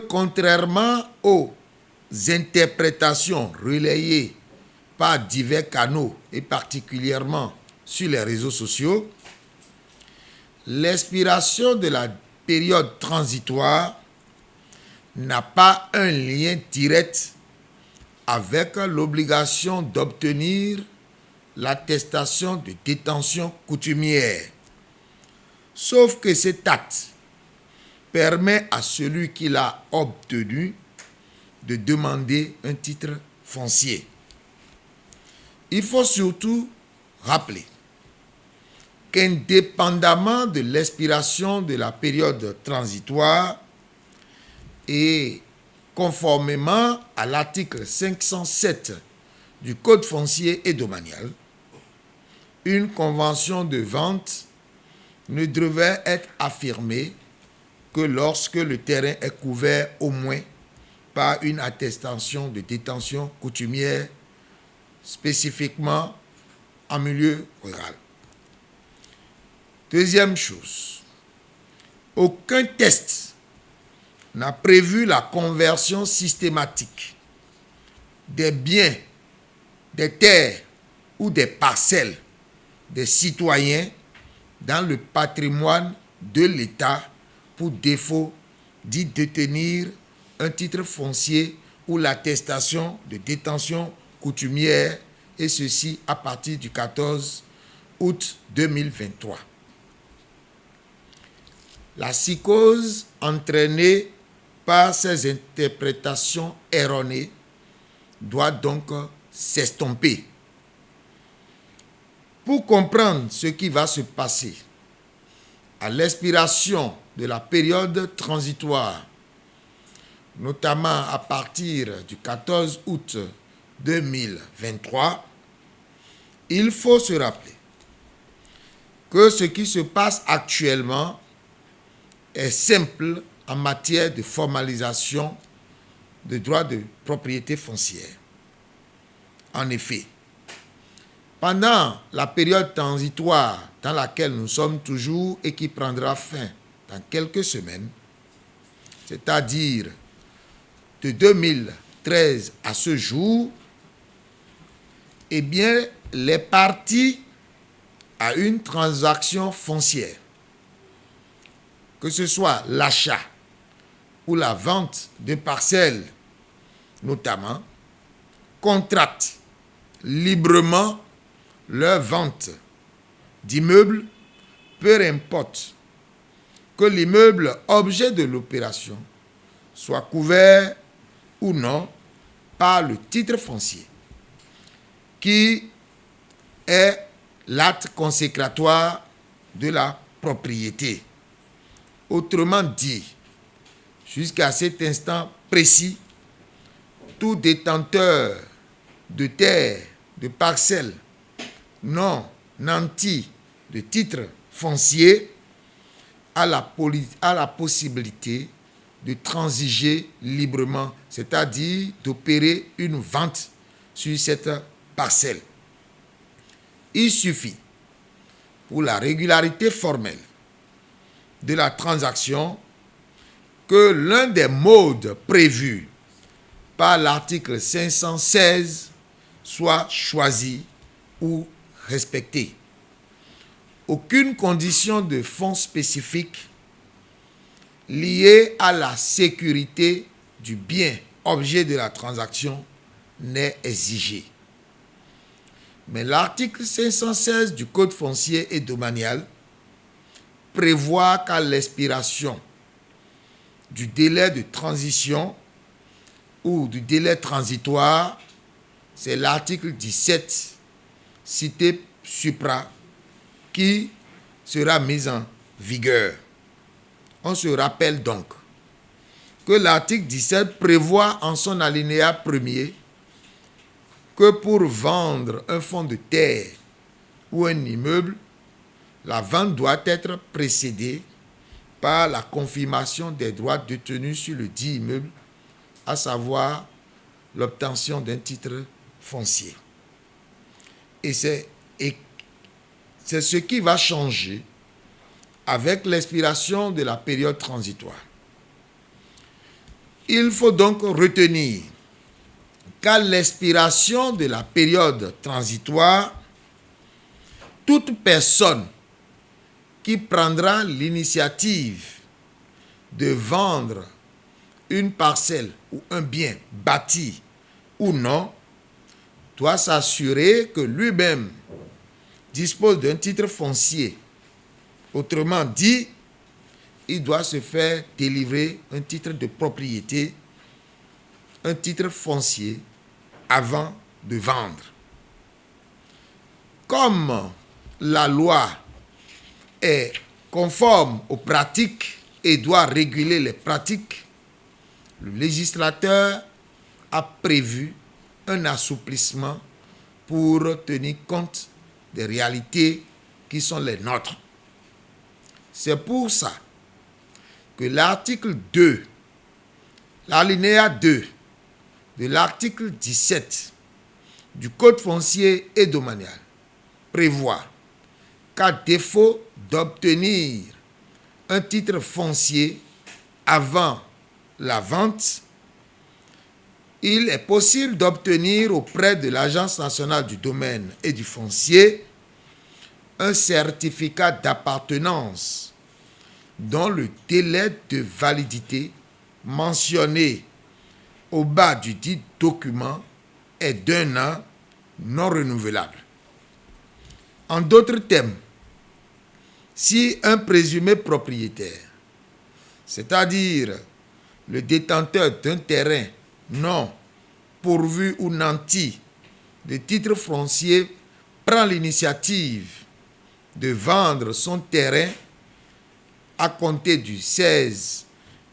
contrairement aux interprétations relayées par divers canaux et particulièrement sur les réseaux sociaux, l'expiration de la période transitoire n'a pas un lien direct avec l'obligation d'obtenir l'attestation de détention coutumière, sauf que cet acte permet à celui qui l'a obtenu de demander un titre foncier. Il faut surtout rappeler qu'indépendamment de l'expiration de la période transitoire et conformément à l'article 507 du Code foncier et domanial, une convention de vente ne devrait être affirmée que lorsque le terrain est couvert au moins par une attestation de détention coutumière spécifiquement en milieu rural. Deuxième chose, aucun test n'a prévu la conversion systématique des biens, des terres ou des parcelles des citoyens dans le patrimoine de l'État pour défaut d'y détenir un titre foncier ou l'attestation de détention coutumière, et ceci à partir du 14 août 2023. La psychose entraînée par ces interprétations erronées doit donc s'estomper. Pour comprendre ce qui va se passer à l'expiration de la période transitoire, notamment à partir du 14 août 2023, il faut se rappeler que ce qui se passe actuellement est simple en matière de formalisation de droits de propriété foncière. En effet, pendant la période transitoire dans laquelle nous sommes toujours et qui prendra fin dans quelques semaines, c'est-à-dire de 2013 à ce jour, eh bien, les parties à une transaction foncière, que ce soit l'achat ou la vente de parcelles notamment, contractent librement leur vente d'immeubles, peu importe que l'immeuble objet de l'opération soit couvert ou non par le titre foncier, qui est l'acte consécratoire de la propriété. Autrement dit, jusqu'à cet instant précis, tout détenteur de terre, de parcelles non nantis de titre foncier a la possibilité de transiger librement, c'est-à-dire d'opérer une vente sur cette parcelle. Il suffit, pour la régularité formelle de la transaction, que l'un des modes prévus par l'article 516 soit choisi ou respecté. Aucune condition de fonds spécifique liée à la sécurité du bien objet de la transaction n'est exigée. Mais l'article 516 du Code foncier et domanial prévoit qu'à l'expiration du délai de transition ou du délai transitoire, c'est l'article 17 cité supra qui sera mis en vigueur. On se rappelle donc que l'article 17 prévoit en son alinéa premier que pour vendre un fonds de terre ou un immeuble, la vente doit être précédée par la confirmation des droits détenus sur le dit immeuble, à savoir l'obtention d'un titre foncier. Et c'est ce qui va changer avec l'expiration de la période transitoire. Il faut donc retenir qu'à l'expiration de la période transitoire, toute personne qui prendra l'initiative de vendre une parcelle ou un bien bâti ou non doit s'assurer que lui-même dispose d'un titre foncier. Autrement dit, il doit se faire délivrer un titre de propriété, un titre foncier, avant de vendre. Comme la loi est conforme aux pratiques et doit réguler les pratiques, le législateur a prévu un assouplissement pour tenir compte des réalités qui sont les nôtres. C'est pour ça que l'article 2, l'alinéa 2 de l'article 17 du Code foncier et domanial prévoit qu'à défaut d'obtenir un titre foncier avant la vente, il est possible d'obtenir auprès de l'Agence nationale du domaine et du foncier un certificat d'appartenance dont le délai de validité mentionné au bas du dit document est d'1 an non renouvelable. En d'autres termes, si un présumé propriétaire, c'est-à-dire le détenteur d'un terrain non pourvu ou nanti de titre foncier, prend l'initiative de vendre son terrain à compter du 16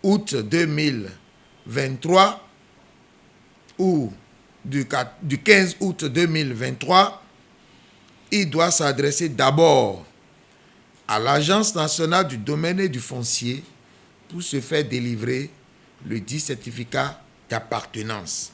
août 2023 ou du 15 août 2023, il doit s'adresser d'abord à l'Agence nationale du domaine et du foncier pour se faire délivrer le dit certificat d'appartenance.